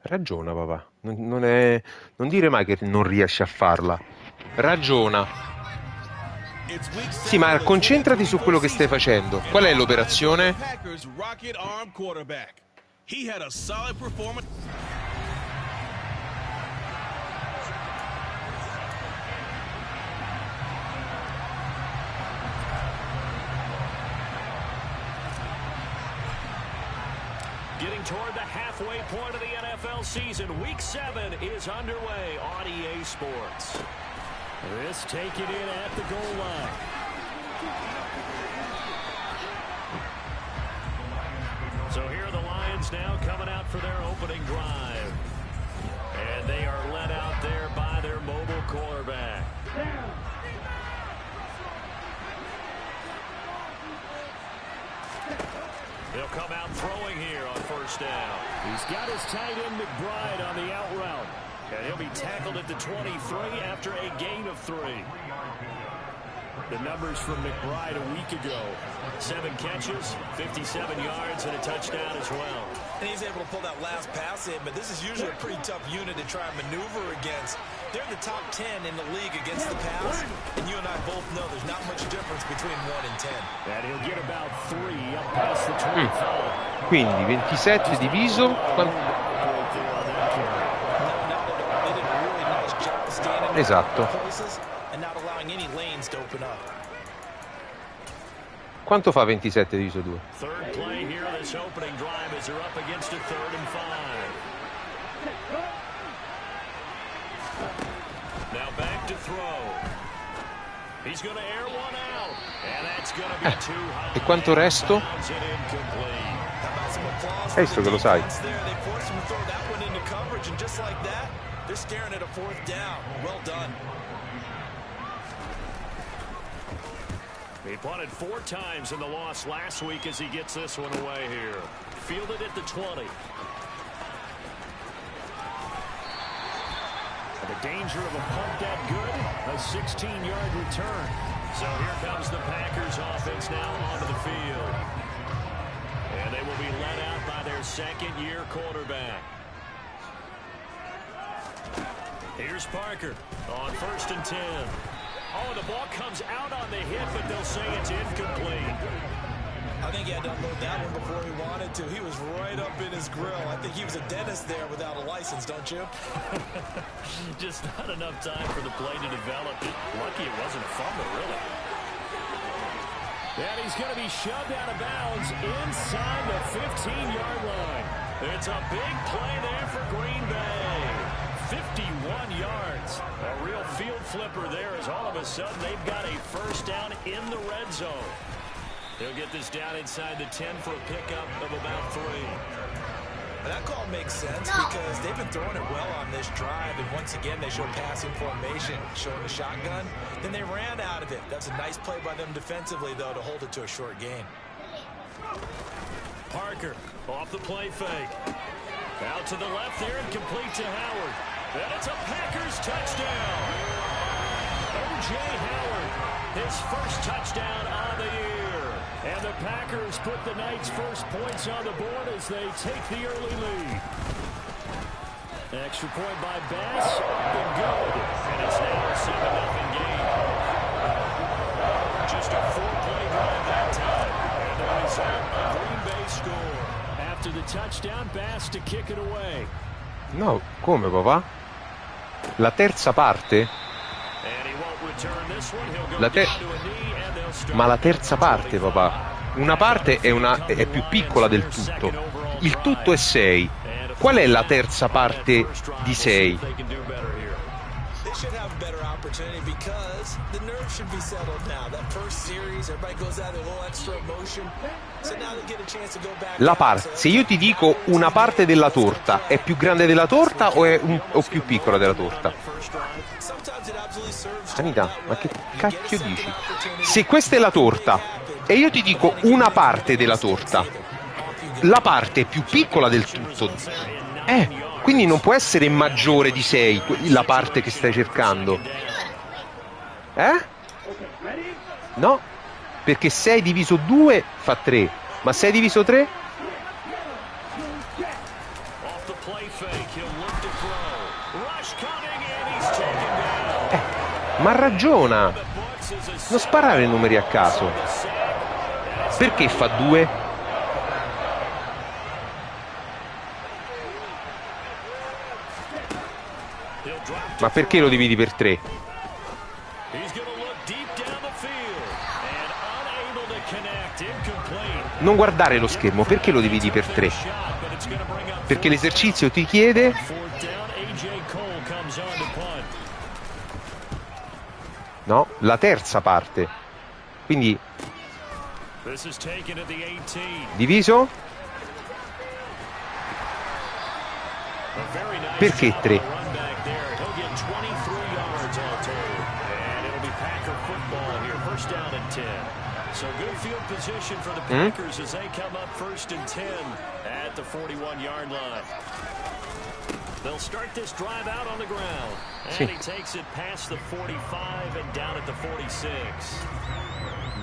Ragiona, papà. Non dire mai che non riesci a farla. Ragiona. Sì, ma concentrati su quello che stai facendo. Qual è l'operazione? Getting toward the halfway point of the NFL season. Week 7 is underway on EA Sports. This take it in at the goal line. So here are the Lions now coming out for their opening drive. And they are led out there by their mobile quarterback. They'll come out throwing here on first down. He's got his tight end McBride on the out route. And he'll be tackled at the 23 after a gain of 3. The numbers from McBride a week ago. 7 catches, 57 yards, and a touchdown as well. And he's able to pull that last pass in, but this is usually a pretty tough unit to try and maneuver against. They're in the top 10 in the league against the pass, and you and I both know there's not much difference between 1 and 10. And he'll get about 3 up past the 25. Quindi 27 diviso... Esatto. Quanto fa 27 diviso 2? Third play here on this opening drive as they're up against a 3rd and 5. Now back to throw. He's going to air one out. And that's going to be too high. E quanto resto? Visto che lo sai. They're staring at a 4th down. Well done. He punted 4 times in the loss last week as he gets this one away here. Fielded at the 20. The danger of a punt that good, a 16-yard return. So here comes the Packers offense now onto the field. And they will be led out by their 2nd-year quarterback. Here's Parker on 1st and 10. Oh, the ball comes out on the hit, but they'll say it's incomplete. I think he had to unload that one before he wanted to. He was right up in his grill. I think he was a dentist there without a license, don't you? Just not enough time for the play to develop. Lucky it wasn't a fumble, really. And he's going to be shoved out of bounds inside the 15-yard line. It's a big play there for Green Bay. 51 yards. A real field flipper there as all of a sudden they've got a first down in the red zone. They'll get this down inside the 10 for a pickup of about 3. That call makes sense because they've been throwing it well on this drive, and once again they showed passing formation, showing a shotgun. Then they ran out of it. That's a nice play by them defensively, though, to hold it to a short gain. Parker off the play fake. Out to the left there and complete to Howard. And it's a Packers touchdown. O.J. Howard, his first touchdown on the year. And the Packers put the night's first points on the board as they take the early lead. Extra point by Bass, and good. And it's now a 7-0 game. Just a 4-play drive that time. And the result, a Green Bay score. After the touchdown, Bass to kick it away. No, come papà? La terza parte? Ma la terza parte, papà. Una parte è più piccola del tutto. Il tutto è 6. Qual è la terza parte di 6? La parte, se io ti dico una parte della torta, è più grande della torta o più piccola della torta? Anita, ma che cacchio dici? Se questa è la torta e io ti dico una parte della torta, la parte è più piccola del tutto. Quindi non può essere maggiore di 6 la parte che stai cercando. No, perché 6 diviso 2 fa 3, ma 6 diviso 3? Ma ragiona. Non sparare numeri a caso. Perché fa 2? Ma perché lo dividi per 3? Non guardare lo schermo, perché lo dividi per 3? Perché l'esercizio ti chiede... No, la terza parte. Quindi... diviso? Perché 3? So good field position for the Packers as they come up 1st and 10 at the 41-yard line. They'll start this drive out on the ground. And he takes it past the 45 and down at the 46.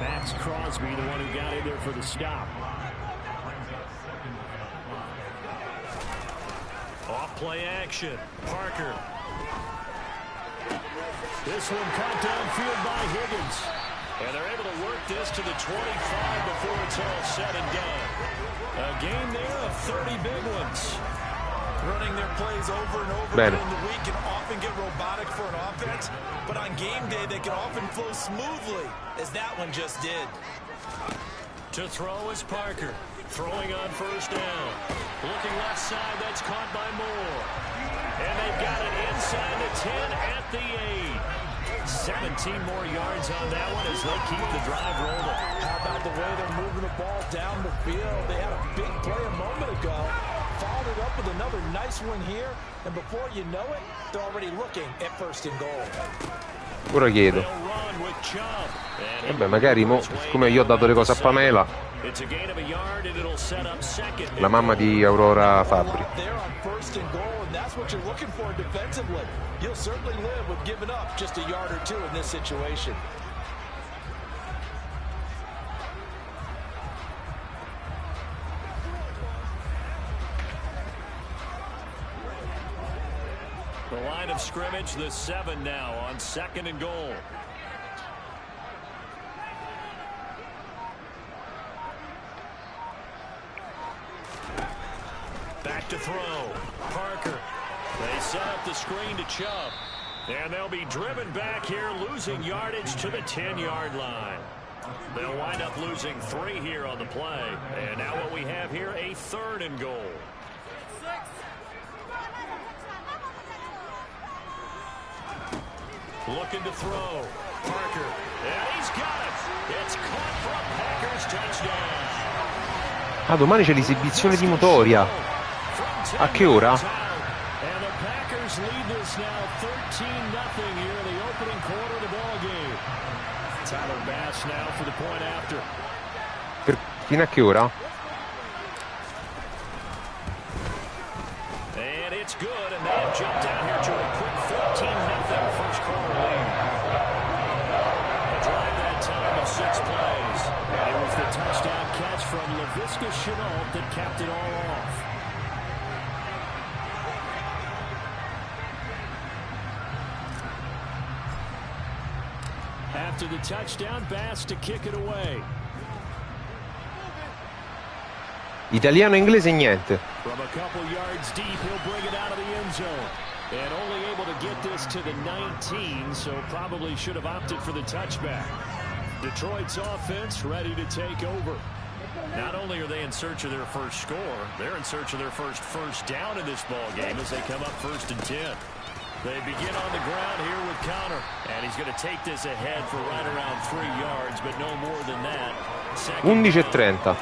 Max Crosby, the one who got in there for the stop. Off play action. Parker. This one caught downfield by Higgins. And they're able to work this to the 25 before it's all said and done. A game there of 30 big ones. Running their plays over and over Bene. during the week can often get robotic for an offense, but on game day they can often flow smoothly, as that one just did. To throw is Parker. Throwing on 1st down. Looking left side, that's caught by Moore. And they've got it inside the 10 at the 8. 17 more yards on that one as they keep the drive rolling. How about the way they're moving the ball down the field? They had a big play a moment ago. Followed it up with another nice one here. And before you know it, they're already looking at 1st and goal. Ora chiedo. Vabbè, magari mo, siccome io ho dato le cose a Pamela, la mamma di Aurora Fabri. You'll certainly live with giving up just a yard or two in this situation. The line of scrimmage, the 7 now on 2nd and goal. Back to throw. Parker. They set up the screen to Chubb. And they'll be driven back here, losing yardage to the 10-yard line. They'll wind up losing 3 here on the play. And now what we have here, a 3rd and goal. Looking to throw. Parker. And he's got it. It's caught for a Packers touchdown. Ah, domani c'è l'esibizione di Motoria. A che ora? Lead this now 13-0 here in the opening quarter of the ball game. Tyler Bass now for the point after. Fino a che ora? And it's good, and they have jumped out here to a quick 14-0 first quarter lead. A drive that time of 6 plays. And it was the touchdown catch from Laviska Shenault that capped it all off. After the touchdown, Bass to kick it away. Italiano e inglese niente. From a couple yards deep, he'll bring it out of the end zone. And only able to get this to the 19, so probably should have opted for the touchback. Detroit's offense ready to take over. Not only are they in search of their first score, they're in search of their first down in this ball game as they come up 1st and 10. They begin on the ground here with Connor, and he's going to take this ahead for right around 3 yards, but no more than that. 11:30.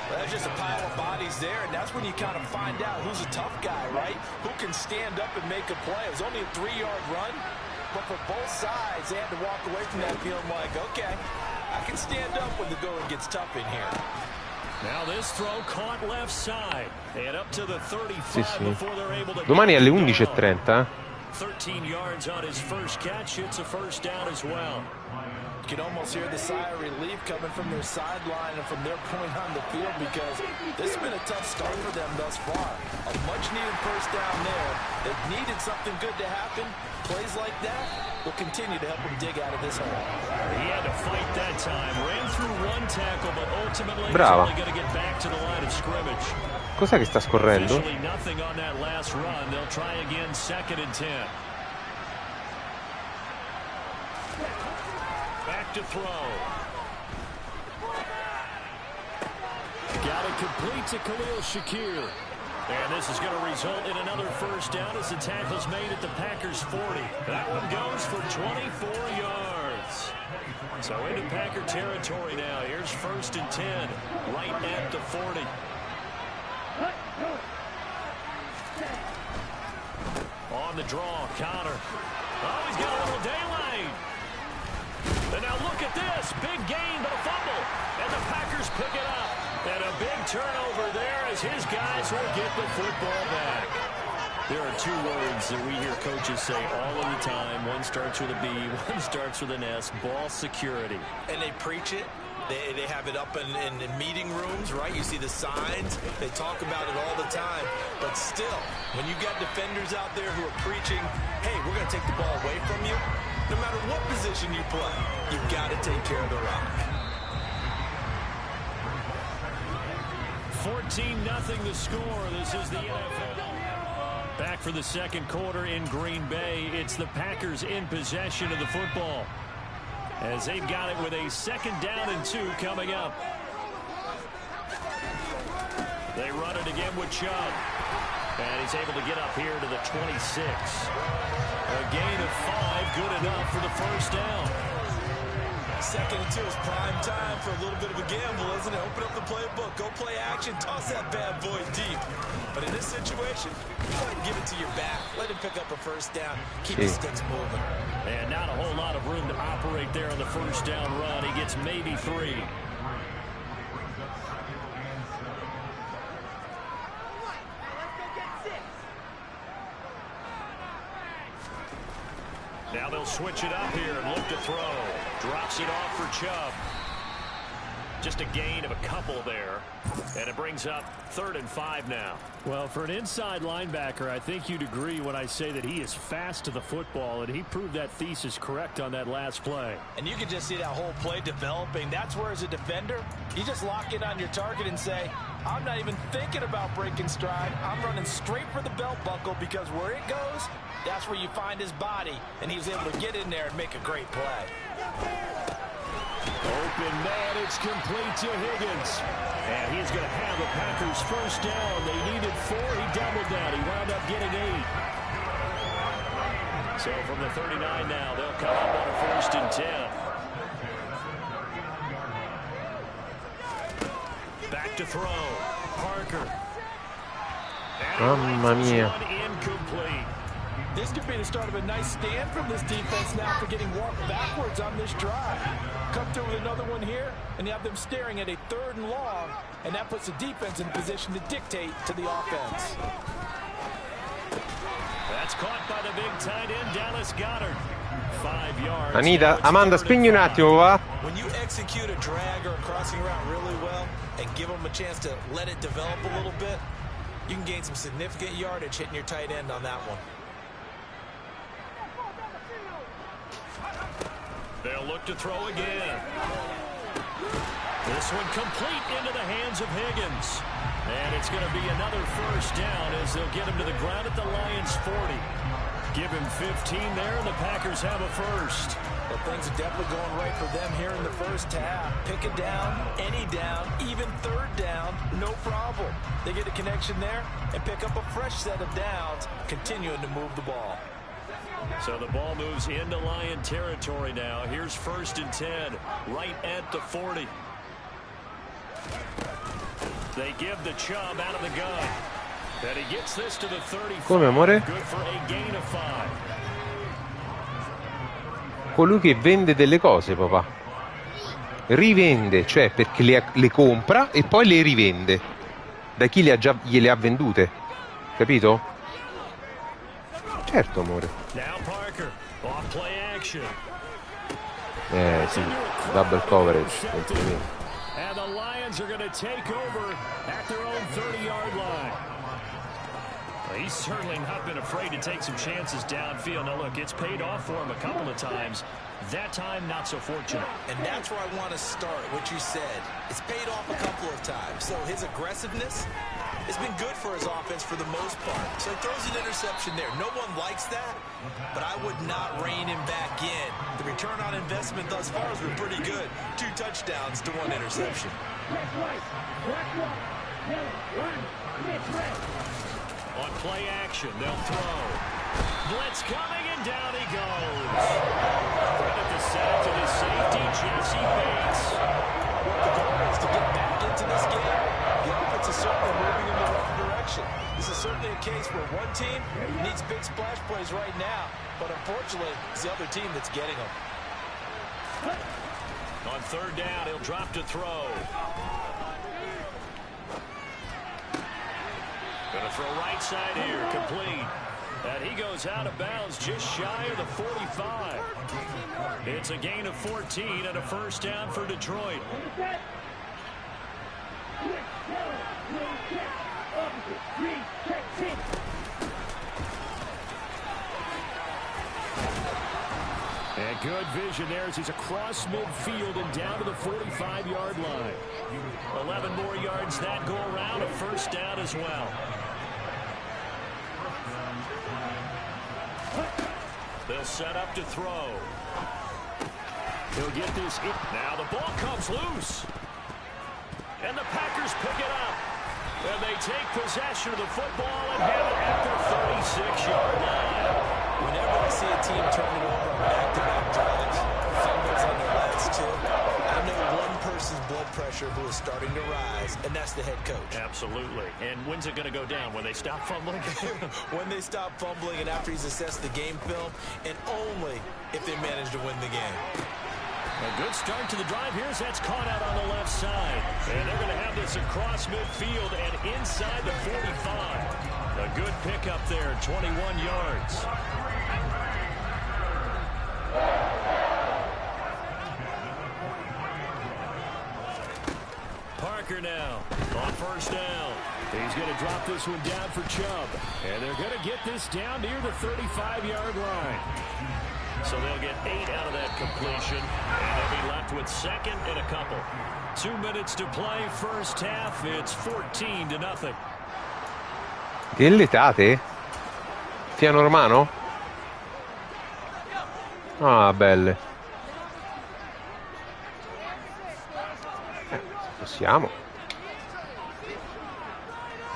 There's just a pile of bodies there, and that's when you kind of find out who's a tough guy, right? Who can stand up and make a play. It was only a 3-yard run, but for both sides, they had to walk away from that feeling like, okay, I can stand up when the going gets tough in here. Now this throw caught left side, and up to the 35 before they're able to. Domani alle 11:30. 13 yards on his first catch. It's a first down as well. You can almost hear the sigh of relief coming from their sideline and from their point on the field, because this has been a tough start for them thus far. A much-needed first down there. They needed something good to happen. Plays like that will continue to help them dig out of this hole. He had to fight that time. Ran through one tackle, but ultimately Brava. he's only going to get back to the line of scrimmage. Cos'è che sta scorrendo? Officially nothing on that last run. They'll try again, 2nd and 10. Back to throw. Got it complete to Khalil Shakir. And this is going to result in another first down as the tackle's made at the Packers 40. That one goes for 24 yards. So into Packer territory now. Here's 1st and 10, right at the 40. On the draw, Connor. Oh, he's got a little daylight. And now look at this. Big gain, but a fumble. And the Packers pick it up. And a big turnover there as his guys will get the football back. There are 2 words that we hear coaches say all of the time. One starts with a B, one starts with an S. Ball security. And they preach it. They have it up in meeting rooms, right? You see the signs. They talk about it all the time. But still, when you got defenders out there who are preaching, hey, we're going to take the ball away from you, no matter what position you play, you've got to take care of the rock. 14-0 the score. This is the NFL. Back for the 2nd quarter in Green Bay. It's the Packers in possession of the football, as they've got it with a 2nd down and 2 coming up. They run it again with Chubb. And he's able to get up here to the 26. A gain of 5, good enough for the first down. 2nd and 2 is prime time for a little bit of a gamble, isn't it? Open up the playbook, go play action, toss that bad boy deep. But in this situation, go ahead and give it to your back. Let him pick up a first down. Keep the sticks moving. And not a whole lot of room to operate there on the first down run. He gets maybe 3. Now they'll switch it up here and look to throw. Drops it off for Chubb. Just a gain of a couple there. And it brings up 3rd and 5 now. Well, for an inside linebacker, I think you'd agree when I say that he is fast to the football, and he proved that thesis correct on that last play. And you can just see that whole play developing. That's where, as a defender, you just lock in on your target and say, I'm not even thinking about breaking stride. I'm running straight for the belt buckle, because where it goes, that's where you find his body. And he was able to get in there and make a great play. Open man, it's complete to Higgins. And he's going to have the Packers first down. They needed 4. He doubled that. He wound up getting 8. So from the 39 now, they'll come up on a 1st and 10. Back to throw. Parker. Mamma mia. Incomplete. This could be the start of a nice stand from this defense now for getting walked backwards on this drive. Come through with another one here, and you have them staring at a 3rd and long, and that puts the defense in position to dictate to the offense. That's caught by the big tight end, Dallas Goedert. 5 yards. Anita, Amanda, spegni un attimo, va? When you execute a drag or a crossing route really well and give them a chance to let it develop a little bit, you can gain some significant yardage hitting your tight end on that one. They'll look to throw again. This one complete into the hands of Higgins. And it's going to be another first down as they'll get him to the ground at the Lions 40. Give him 15 there, and the Packers have a first. Well, things are definitely going right for them here in the first half. Pick a down, any down, even 3rd down, no problem. They get a connection there and pick up a fresh set of downs, continuing to move the ball. So the ball moves into Lion territory now. Here's 1st and 10, right at the 40. They give the Chubb out of the gun. And he gets this to the 35. Come, amore? Good for a gain of 5. Colui che vende delle cose, papà. Rivende, cioè perché le compra e poi le rivende. Da chi gliele ha vendute. Capito? Certo, amore. Now Parker, off play action. Sì, double coverage. And the Lions are going to take over at their own 30-yard line. Well, he's certainly not been afraid to take some chances downfield. Now, look, it's paid off for him a couple of times. That time, not so fortunate. And that's where I want to start, what you said. It's paid off a couple of times. So his aggressiveness has been good for his offense for the most part. So he throws an interception there. No one likes that, but I would not rein him back in. The return on investment thus far has been pretty good. 2 touchdowns to 1 interception. On play action, they'll throw. Blitz coming, and down he goes. Credit the setup to the safety, Jesse Bates. The goal is to get back into this game. The offense is certainly moving in the right direction. This is certainly a case where one team needs big splash plays right now, but unfortunately, it's the other team that's getting them. On 3rd down, he'll drop to throw. Going to throw right side here, complete. And he goes out of bounds just shy of the 45. It's a gain of 14 and a 1st down for Detroit. And good vision there as he's across midfield and down to the 45-yard line. 11 more yards that go around, a 1st down as well. They'll set up to throw. He'll get this in. Now the ball comes loose. And the Packers pick it up. And they take possession of the football and have it at their 36-yard line. Whenever I see a team turning it over on back-to-back drives, fumbles on their last 2, I know one person's blood pressure who is starting to rise, and that's the head coach. Absolutely. And when's it going to go down? When they stop fumbling? When they stop fumbling and after he's assessed the game film, and only if they manage to win the game. A good start to the drive here as that's caught out on the left side. And they're going to have this across midfield and inside the 45. A good pickup there, 21 yards. Parker now on 1st down. He's going to drop this one down for Chubb. And they're going to get this down near the 35-yard line. So they'll get 8 out of that completion. And they'll be left with 2nd and a couple. 2 minutes to play, 1st half. It's 14-0. Che letate? Piano romano? Ah, belle. Possiamo.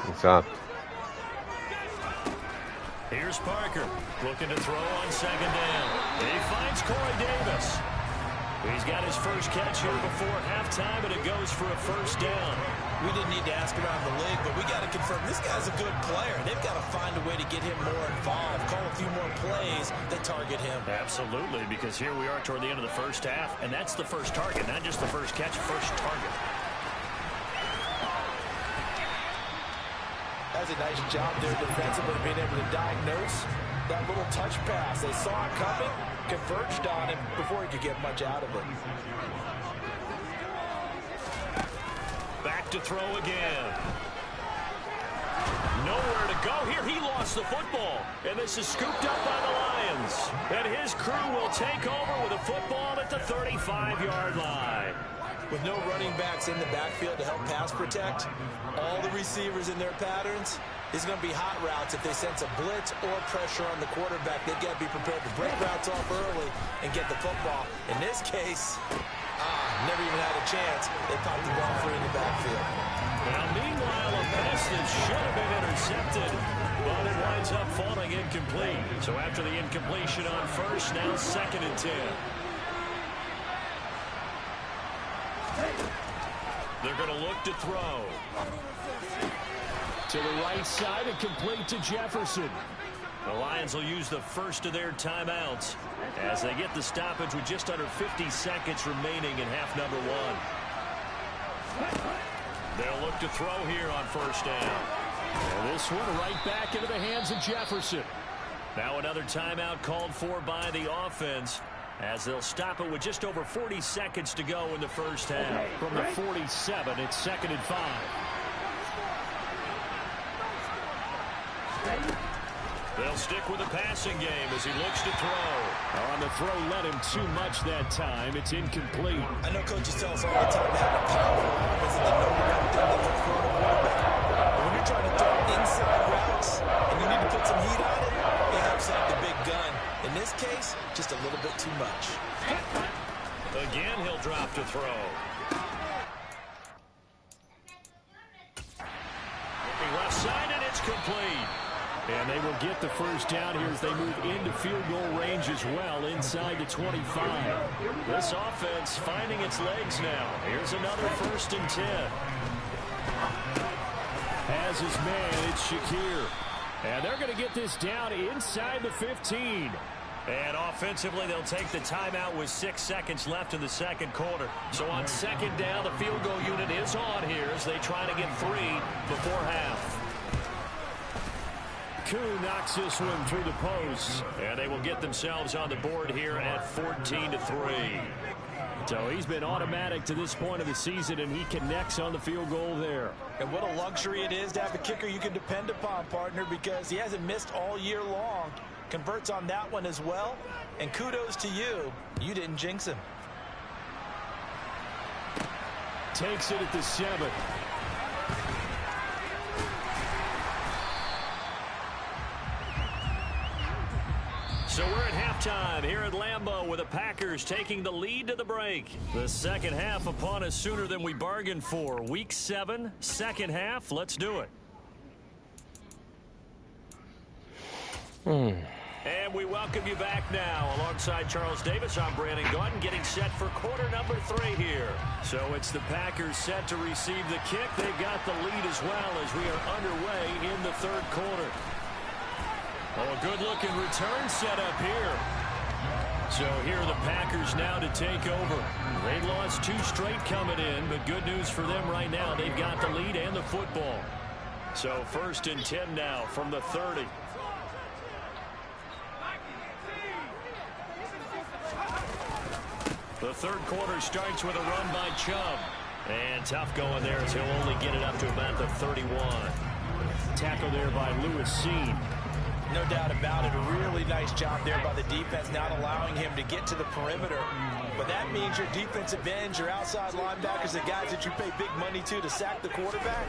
Esatto. Here's Parker looking to throw on 2nd down. He finds Corey Davis. He's got his first catch here before halftime, and it goes for a 1st down. We didn't need to ask around the league, but we got to confirm this guy's a good player. They've got to find a way to get him more involved, call a few more plays that target him. Absolutely, because here we are toward the end of the 1st half, and that's the first target, not just the first catch, first target. That's a nice job there defensively, being able to diagnose that little touch pass. They saw it coming, converged on him before he could get much out of it. Back to throw again. Nowhere to go here. He lost the football. And this is scooped up by the Lions. And his crew will take over with a football at the 35-yard line. With no running backs in the backfield to help pass protect, all the receivers in their patterns, it's going to be hot routes. If they sense a blitz or pressure on the quarterback, they've got to be prepared to break routes off early and get the football. In this case, never even had a chance. They popped the ball free in the backfield. Now, meanwhile, a pass that should have been intercepted, but it winds up falling incomplete. So after the incompletion on 1st, now 2nd and 10. They're going to look to throw. To the right side and complete to Jefferson. The Lions will use the first of their timeouts as they get the stoppage with just under 50 seconds remaining in half number 1. They'll look to throw here on 1st down. And this one right back into the hands of Jefferson. Now another timeout called for by the offense. as they'll stop it with just over 40 seconds to go in the first half. From the 47, it's 2nd and 5. They'll stick with the passing game as he looks to throw. On the throw, led him too much that time. It's incomplete. I know coaches tell us all the time that having a powerful arm isn't the number one thing that they're throwing a quarterback. But when you're trying to throw inside routes and you need to put some heat on it, it helps like the big gun. In this case, just a little bit too much. Again, he'll drop to throw. Looking left side, and it's complete. And they will get the first down here as they move into field goal range as well, inside the 25. This offense finding its legs now. Here's another 1st and 10. Has his man, it's Shakir. And they're going to get this down inside the 15. And offensively, they'll take the timeout with 6 seconds left in the second quarter. So on 2nd down, the field goal unit is on here as they try to get 3 before half. Koo knocks this one through the post, and they will get themselves on the board here at 14-3. So he's been automatic to this point of the season, and he connects on the field goal there. And what a luxury it is to have a kicker you can depend upon, partner, because he hasn't missed all year long. Converts on that one as well, and kudos to you. You didn't jinx him. Takes it at the 7. So we're at halftime here at Lambeau with the Packers taking the lead to the break. The second half upon us sooner than we bargained for. Week 7, second half. Let's do it. And we welcome you back now. Alongside Charles Davis, I'm Brandon Gaudin, getting set for quarter number 3 here. So it's the Packers set to receive the kick. They've got the lead as well as we are underway in the third quarter. Oh, a good-looking return set up here. So here are the Packers now to take over. They've lost 2 straight coming in, but good news for them right now. They've got the lead and the football. So 1st and 10 now from the 30. The third quarter starts with a run by Chubb. And tough going there as he'll only get it up to about the 31. Tackle there by Lewis Seen. No doubt about it. A really nice job there by the defense, not allowing him to get to the perimeter. But that means your defensive ends, your outside linebackers, the guys that you pay big money to sack the quarterback,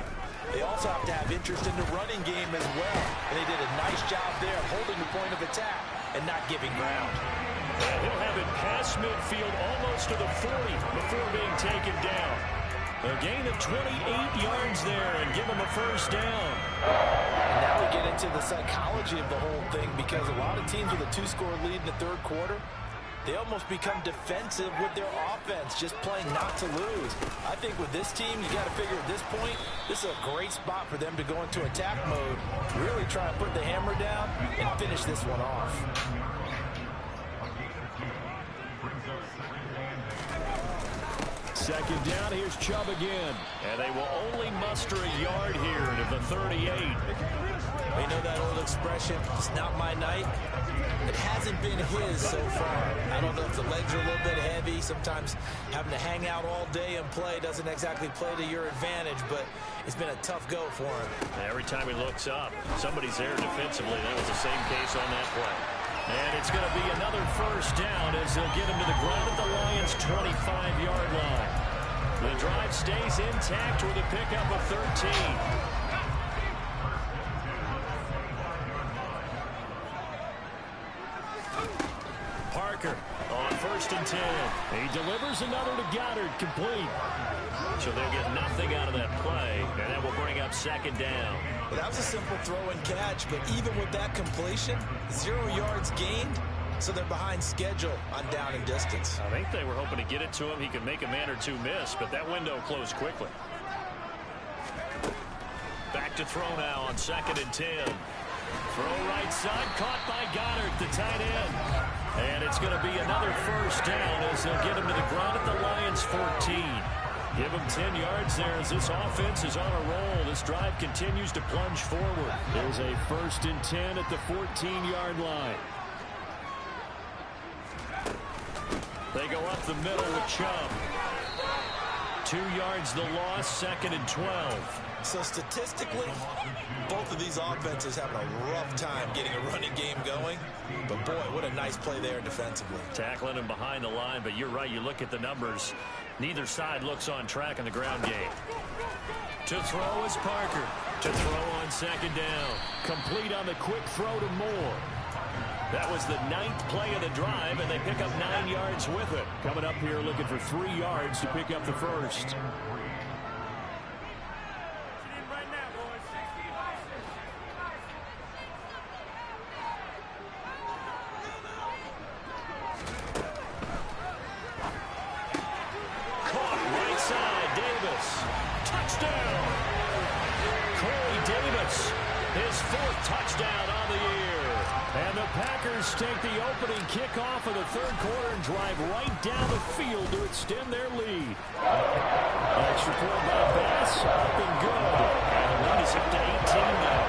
they also have to have interest in the running game as well. And they did a nice job there holding the point of attack and not giving ground. And he'll have it past midfield almost to the 40 before being taken down. A gain of 28 yards there and give him a first down. And now we get into the psychology of the whole thing, because a lot of teams with a 2-score lead in the third quarter, they almost become defensive with their offense, just playing not to lose. I think with this team, you got to figure at this point, this is a great spot for them to go into attack mode, really try and put the hammer down and finish this one off. Second down, here's Chubb again. And they will only muster a yard here to the 38. You know that old expression, it's not my night? It hasn't been his so far. I don't know if the legs are a little bit heavy. Sometimes having to hang out all day and play doesn't exactly play to your advantage, but it's been a tough go for him. Every time he looks up, somebody's there defensively. That was the same case on that play. And it's going to be another first down as they'll get him to the ground at the Lions' 25-yard line. The drive stays intact with a pickup of 13. Parker on 1st and 10. He delivers another to Goddard, complete. So they'll get nothing out of that play, and that will bring up 2nd down. Well, that was a simple throw and catch, but even with that completion, 0 yards gained, so they're behind schedule on down and distance. I think they were hoping to get it to him. He could make a man or 2 miss, but that window closed quickly. Back to throw now on 2nd and 10. Throw right side, caught by Goddard, the tight end. And it's going to be another first down as they'll get him to the ground at the Lions' 14. Give him 10 yards there as this offense is on a roll. This drive continues to plunge forward. There's a 1st and 10 at the 14-yard line. They go up the middle with Chubb. 2 yards the loss, 2nd and 12. So statistically, both of these offenses having a rough time getting a running game going. But boy, what a nice play there defensively. Tackling him behind the line, but you're right, you look at the numbers. Neither side looks on track in the ground game. To throw is Parker. To throw on 2nd down. Complete on the quick throw to Moore. That was the 9th play of the drive, and they pick up 9 yards with it. Coming up here looking for 3 yards to pick up the first. Caught right side, Davis. Touchdown. Corey Davis, his 4th touchdown on the year. And the Packers take the opening kickoff of the 3rd quarter and drive right down the field to extend their lead. Extra point by Bass, up and good. And the lead is up to 18 now.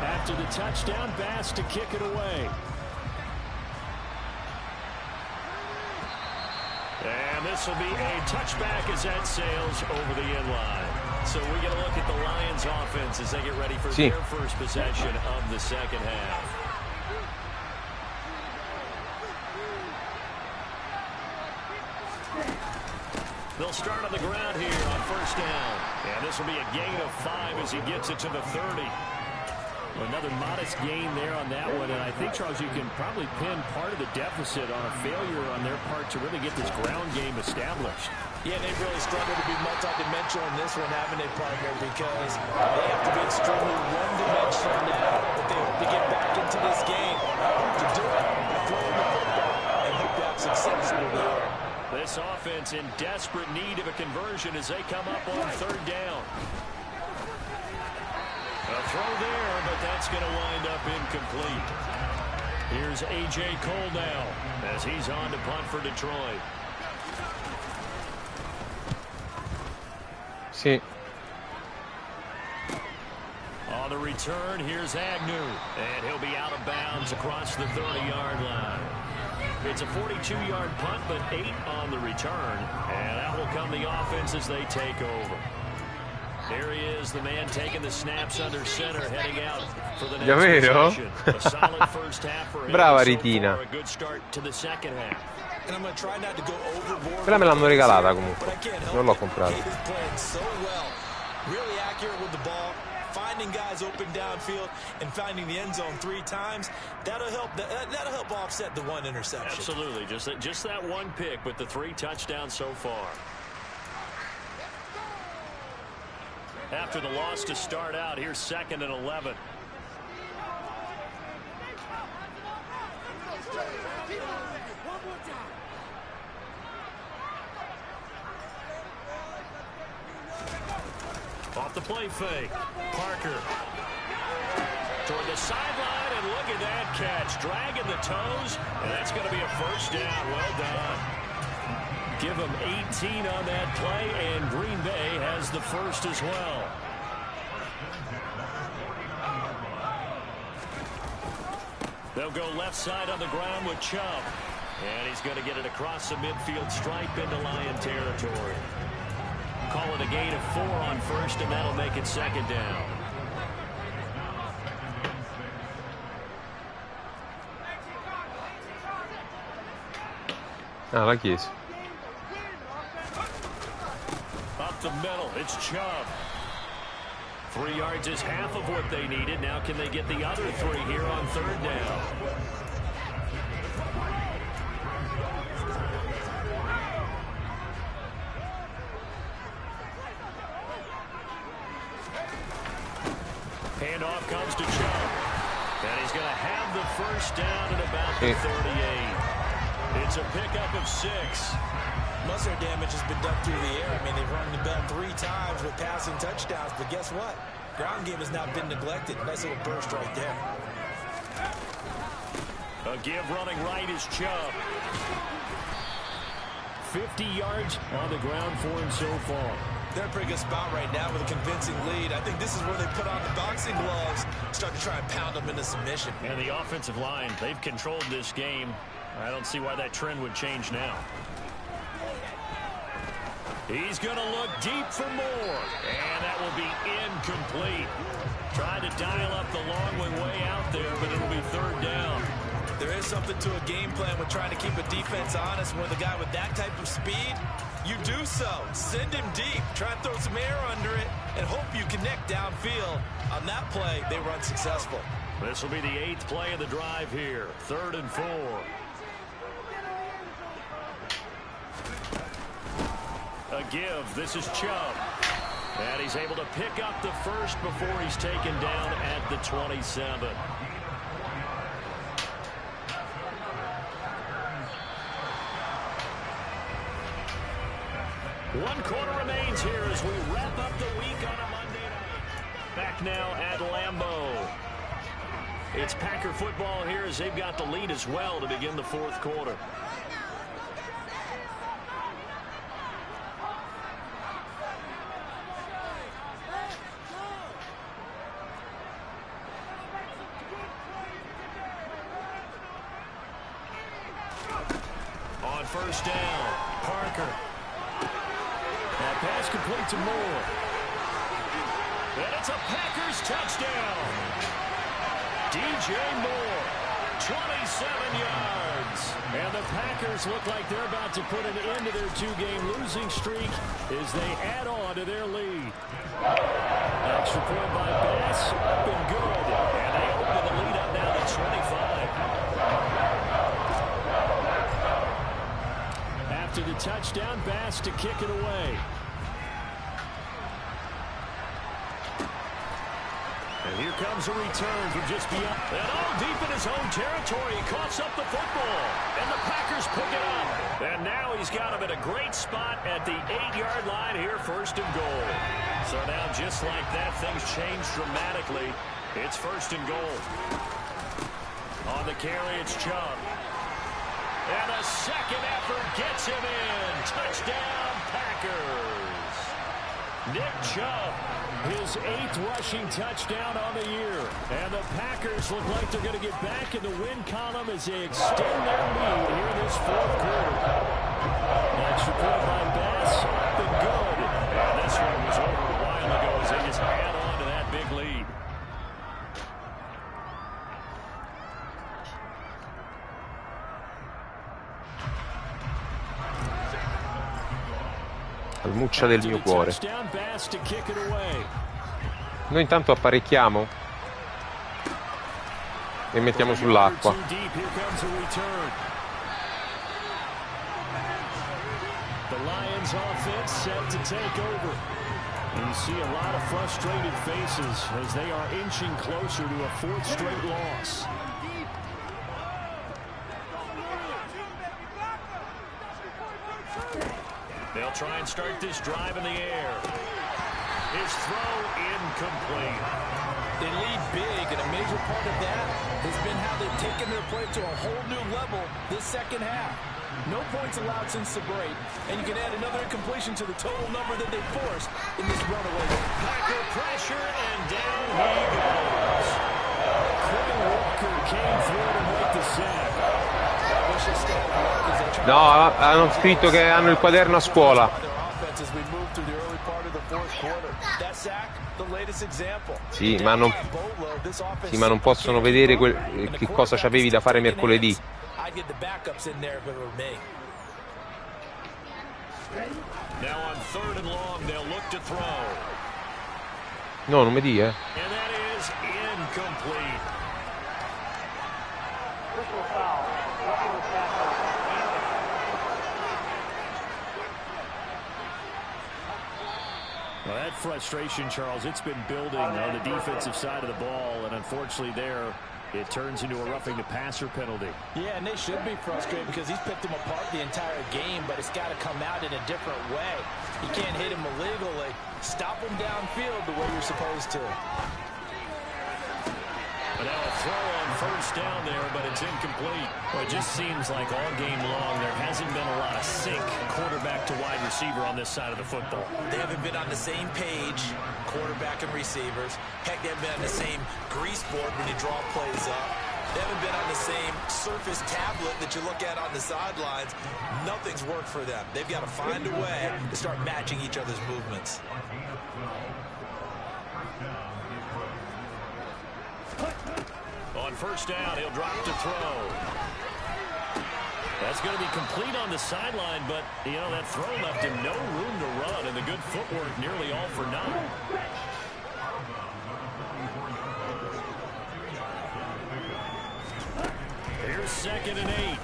After the touchdown, Bass to kick it away. And this will be a touchback as that sails over the end line. So we get a look at the Lions offense as they get ready for their first possession of the 2nd half. They'll start on the ground here on 1st down. And this will be a gain of 5 as he gets it to the 30. Another modest gain there on that one, and I think, Charles, you can probably pin part of the deficit on a failure on their part to really get this ground game established. Yeah, they've really struggled to be multidimensional in this one, haven't they, partner? Because they have to be extremely one-dimensional now if they hope to get back into this game. To do it, throw the football, and hope to have success over there. This offense in desperate need of a conversion as they come up on 3rd down. A throw there, but that's going to wind up incomplete. Here's A.J. Cole now as he's on to punt for Detroit. Sì. On the return, here's Agnew. And he'll be out of bounds across the 30-yard line. It's a 42-yard punt, but 8 on the return. And out will come the offense as they take over. There he is, the man taking the snaps under center, heading out for the next possession. A solid first half for him. Brava Ritina. So a good start to the 2nd half. And I'm going to try not to go overboard. Quella me l'hanno regalata comunque. Non l'ho comprata. He's playing so well. Really accurate with the ball. Finding guys open downfield and finding the end zone 3 times. That'll help offset the 1 interception. Absolutely. Just that 1 pick, but the 3 touchdowns so far. After the loss to start out, here's 2nd and 11. Off the play fake. Parker. Toward the sideline, and look at that catch. Dragging the toes, and that's going to be a 1st down. Well done. Give them 18 on that play, and Green Bay has the 1st as well. They'll go left side on the ground with Chubb. And he's going to get it across the midfield stripe into Lion territory. Call it a gain of 4 on 1st, and that'll make it 2nd down. Ah, l'ha chiesto. Up the middle, it's Chubb. 3 yards is half of what they needed. Now can they get the other 3 here on 3rd down? Handoff comes to Chubb. And he's going to have the 1st down at about the 38. It's a pickup of 6. Muscle damage has been done through the air. I mean, they've rung the bell 3 times with passing touchdowns, but guess what? Ground game has not been neglected. Nice little burst right there. A give running right is Chubb. 50 yards on the ground for him so far. They're in a pretty good spot right now with a convincing lead. I think this is where they put on the boxing gloves, start to try and pound them into submission. And the offensive line, they've controlled this game. I don't see why that trend would change now. He's going to look deep for more, and that will be incomplete. Trying to dial up the long way out there, but it'll be third down. There is something to a game plan with trying to keep a defense honest. When the guy with that type of speed, you do so. Send him deep. Try and throw some air under it and hope you connect downfield. On that play, they were unsuccessful. This will be the 8th play of the drive here. 3rd and 4. A give. This is Chubb. And he's able to pick up the first before he's taken down at the 27. One quarter remains here as we wrap up the week on a Monday night. Back now at Lambeau. It's Packer football here as they've got the lead as well to begin the 4th quarter. On first down, Parker. That pass complete to Moore. And it's a Packers touchdown. DJ Moore, 27 yards. And the Packers look like they're about to put an end to their 2-game losing streak as they add on to their lead. Extra point by Bass, up and good. And they open the lead up now to 25. After the touchdown, Bass to kick it away. And here comes a return from just beyond. And deep in his own territory, he coughs up the football. And the Packers pick it up. And now he's got him at a great spot at the 8-yard line here, 1st and goal. So now just like that, things change dramatically. It's 1st and goal. On the carry, it's Chubb. And a second effort gets him in. Touchdown, Packers. Nick Chubb, his 8th rushing touchdown on the year. And the Packers look like they're going to get back in the win column as they extend their lead here in this 4th quarter. Extra point by Bass, up and good. And this one was over a while ago as they just add on to that big lead. Calmuccia del mio cuore. Noi intanto apparecchiamo e mettiamo sull'acqua. The Lions offense set to take over. And you see a lot of frustrated faces as they are inching closer to a 4th straight loss. They'll try and start this drive in the air. His throw incomplete. They lead big, and a major part of that has been how they've taken their play to a whole new level this 2nd half. No points allowed since the break, and you can add another incompletion to the total number that they forced in this runaway. Packer pressure, and down he goes. Quinn Walker came through to make the sack. No, hanno scritto che hanno il quaderno a scuola. Sì, ma non possono vedere che cosa c'avevi da fare mercoledì. No, non mi di, Well, that frustration, Charles, it's been building on the defensive side of the ball, and unfortunately there, it turns into a roughing the passer penalty. Yeah, and they should be frustrated because he's picked them apart the entire game, but it's got to come out in a different way. You can't hit him illegally. Stop him downfield the way you're supposed to. But now a throw on first down there, but it's incomplete. Well, it just seems like all game long there hasn't been a lot of sync quarterback to wide receiver on this side of the football. They haven't been on the same page, quarterback and receivers. Heck, they haven't been on the same grease board when you draw plays up. They haven't been on the same surface tablet that you look at on the sidelines. Nothing's worked for them. They've got to find a way to start matching each other's movements. On first down, he'll drop to throw. That's going to be complete on the sideline, but, you know, that throw left him no room to run, and the good footwork nearly all for naught. Here's 2nd and 8.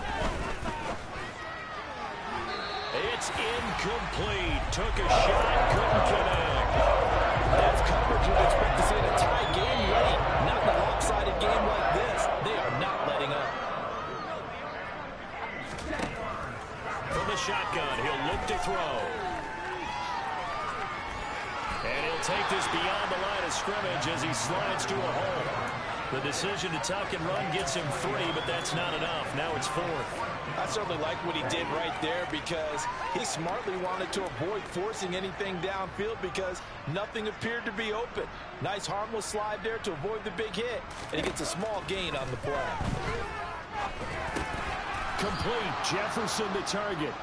It's incomplete. Took a shot, couldn't connect. That's coverage you'd expect to see in a tie game late. Not in a lopsided game like this. They are not letting up. From the shotgun, he'll look to throw. And he'll take this beyond the line of scrimmage as he slides to a hole. The decision to tuck and run gets him 3, but that's not enough. Now it's 4th. I certainly like what he did right there because he smartly wanted to avoid forcing anything downfield because nothing appeared to be open. Nice harmless slide there to avoid the big hit, and he gets a small gain on the play. Complete. Jefferson the target.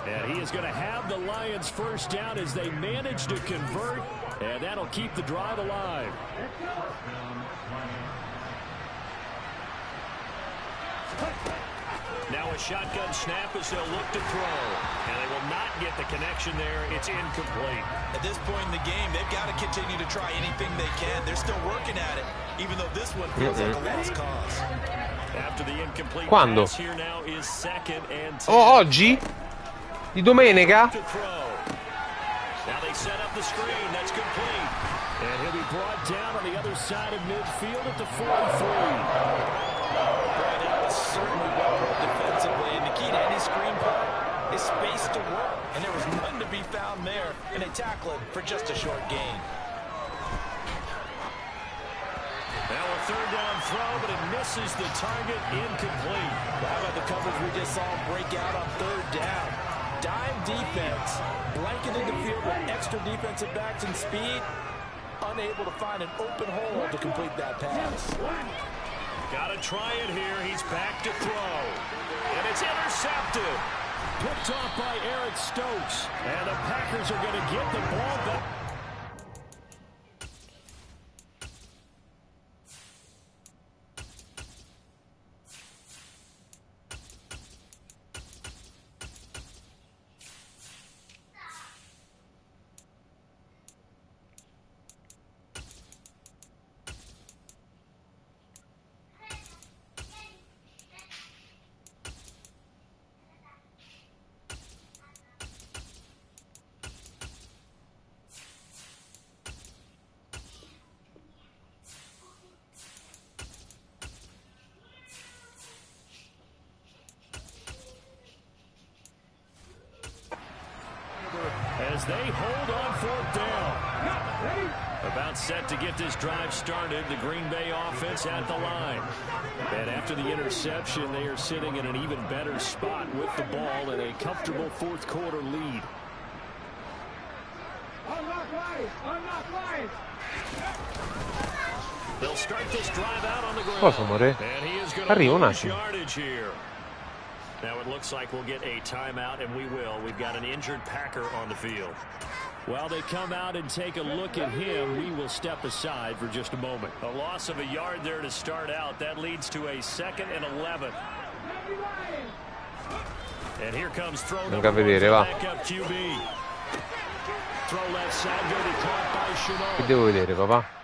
And he is going to have the Lions first down as they manage to convert, and that'll keep the drive alive. Now a shotgun snap as they'll look to throw. And they will not get the connection there. It's incomplete. At this point in the game, they've got to continue to try anything they can. They're still working at it, even though this one feels like a lost cause. After the incomplete Quando? pass, here now is 2nd and 10. Oh, oggi? Di domenica? To throw. Now they set up the screen. That's complete. And he'll be brought down on the other side of midfield at the 43. Certainly well run defensively, and the key to any screen play is space to work, and there was none to be found there, and they tackle it for just a short gain. Now a 3rd down throw, but it misses the target, incomplete. How about the coverage we just saw break out on 3rd down? Dime defense, blanketed the field with extra defensive backs and speed, unable to find an open hole to complete that pass. Got to try it here. He's back to throw. And it's intercepted. Picked off by Eric Stokes. And the Packers are going to get the ball back. As they hold on 4th down. About set to get this drive started, the Green Bay offense at the line. And after the interception, they are sitting in an even better spot with the ball and a comfortable 4th quarter lead. They'll start this drive out on the ground. Cosa, amore? And he is going Arrivo un to lose attimo. yardage here. Now it looks like we'll get a timeout, and we will. We've got an injured Packer on the field. While they come out and take a look at him, we will step aside for just a moment. A loss of a yard there to start out. That leads to a 2nd and 11. And here comes throw number 1 for backup QB. Throw left side, going to be caught by Chanel. Che devo vedere, papà?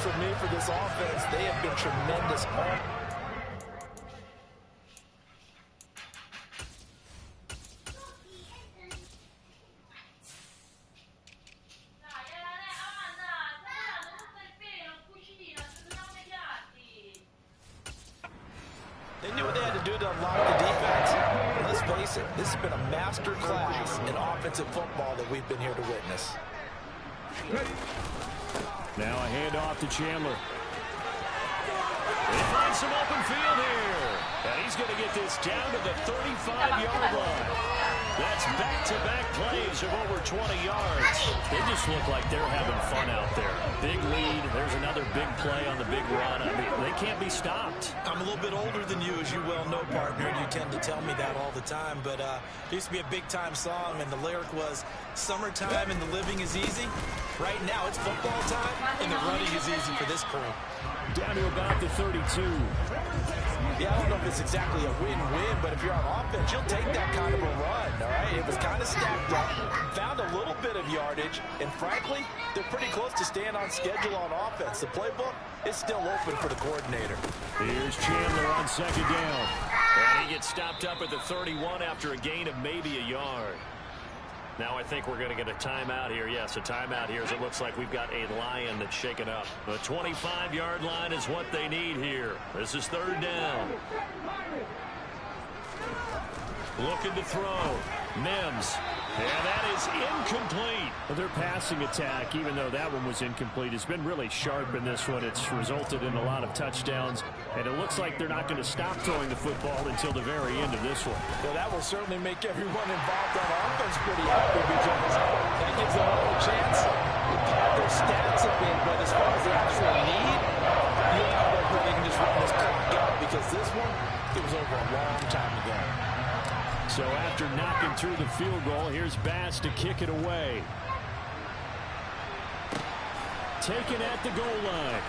for me for this offense. They have been tremendous. They knew what they had to do to unlock the defense. And let's face it, this has been a master class in offensive football that we've been here to witness. Now a handoff to Chandler. They find some open field here. And he's going to get this down to the 35-yard line. That's back-to-back plays of over 20 yards. They just look like they're having fun out there. Big lead. There's another big play on the big run. I mean, they can't be stopped. I'm a little bit older than you, as you well know, partner, and you tend to tell me that all the time. But there used to be a big-time song, and the lyric was, "Summertime and the living is easy." Right now, it's football time, and the running is easy for this crew. Down to about the 32. Yeah, I don't know if it's exactly a win-win, but if you're on offense, you'll take that kind of a run, all right? It was kind of stacked up, found a little bit of yardage, and frankly, they're pretty close to staying on schedule on offense. The playbook is still open for the coordinator. Here's Chandler on second down. And he gets stopped up at the 31 after a gain of maybe a yard. Now I think we're going to get a timeout here. Yes, a timeout here as it looks like we've got a Lion that's shaken up. The 25-yard line is what they need here. This is third down. Looking to throw. Mims. And that is incomplete. Their passing attack, even though that one was incomplete, has been really sharp in this one. It's resulted in a lot of touchdowns, and it looks like they're not going to stop throwing the football until the very end of this one. Well, that will certainly make everyone involved on offense pretty happy because that gives them all a chance to pad their stats a bit. But as far as the actual need, you know that they can just run this clock out because this one, it was over a long time ago. So after knocking through the field goal, here's Bass to kick it away. Taken at the goal line.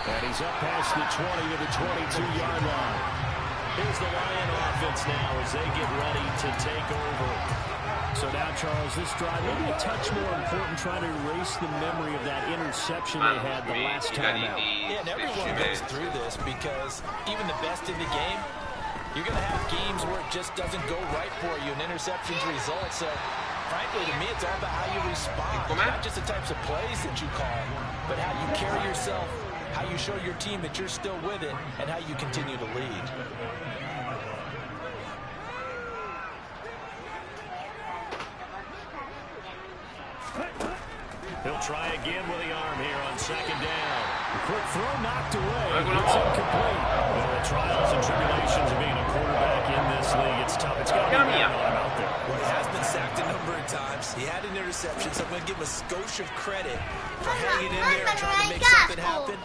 And he's up past the 20 to the 22-yard line. Here's the Lion offense now as they get ready to take over. So now, Charles, this drive maybe a touch more important, trying to erase the memory of that interception they had the last time out. Yeah, and everyone goes through this because even the best in the game, you're going to have games where it just doesn't go right for you, and interceptions result. So, frankly, to me, it's all about how you respond. Not just the types of plays that you call, but how you carry yourself, how you show your team that you're still with it, and how you continue to lead. He'll try again with the arm here on second down. The quick throw knocked away. It's incomplete. The trials and tribulations of being a quarterback in this league, it's tough. It's got to be hard on him out there. Well, he has been sacked a number of times. He had an interception, so I'm going to give him a skosh of credit for hanging in there and trying to make something happen,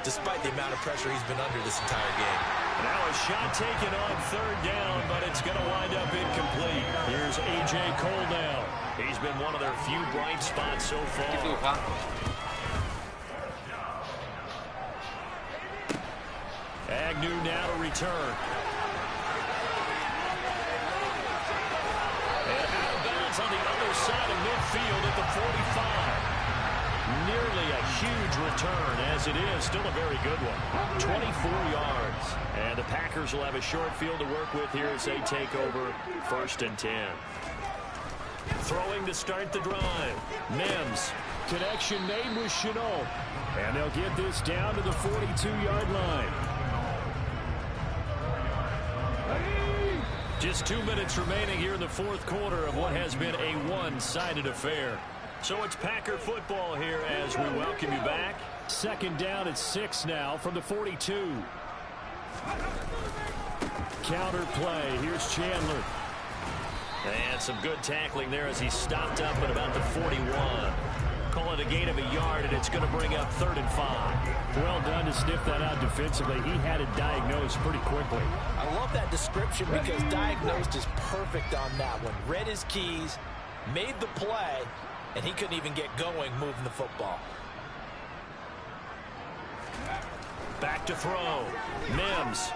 despite the amount of pressure he's been under this entire game. Now a shot taken on third down, but it's going to wind up incomplete. Here's A.J. Cole now. He's been one of their few bright spots so far. Agnew now to return. And out of bounds on the other side of midfield at the 45. Nearly a huge return, as it is. Still a very good one. 24 yards. And the Packers will have a short field to work with here as they take over 1st and 10. Throwing to start the drive. Mims. Connection made with Chenault. And they'll get this down to the 42-yard line. Just 2 minutes remaining here in the fourth quarter of what has been a one-sided affair. So it's Packer football here as we welcome you back. Second down at 6 now from the 42. Counter play. Here's Chandler. And some good tackling there as he stopped up at about the 41. Call it a gain of a yard, and it's going to bring up 3rd and 5. Well done to sniff that out defensively. He had it diagnosed pretty quickly. I love that description because diagnosed is perfect on that one. Read his keys, made the play, and he couldn't even get going moving the football. Back to throw. Mims.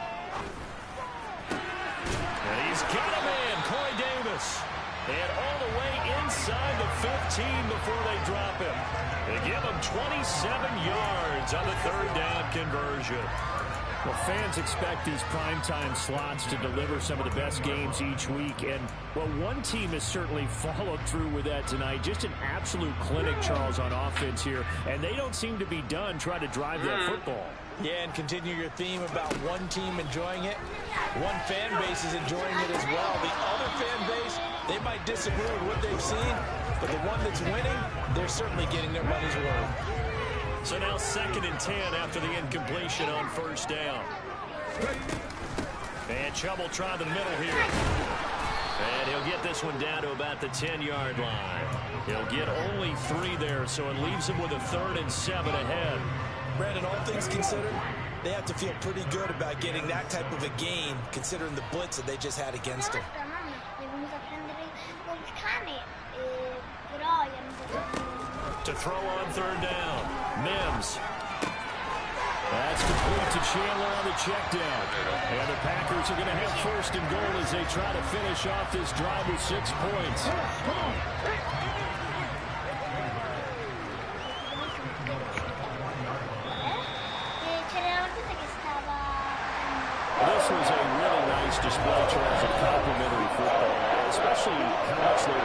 And he's got a man, Corey Davis. And all the way inside the 15 before they drop him. They give him 27 yards on the third down conversion. Well, fans expect these primetime slots to deliver some of the best games each week. And, well, one team has certainly followed through with that tonight. Just an absolute clinic, Charles, on offense here. And they don't seem to be done trying to drive that football. Yeah, and continue your theme about one team enjoying it. One fan base is enjoying it as well. The other fan base, they might disagree with what they've seen, but the one that's winning, they're certainly getting their money's worth. So now 2nd and 10 after the incompletion on first down. And Chubb will try the middle here. And he'll get this one down to about the 10-yard line. He'll get only 3 there, so it leaves him with a 3rd and 7 ahead. Brandon, all things considered, they have to feel pretty good about getting that type of a gain, considering the blitz that they just had against them. To throw on 3rd down, Mims. That's complete to Chandler on the check down. And the Packers are going to have 1st and goal as they try to finish off this drive with 6 points. This was a really nice display, Charles, of complimentary football, especially how much they were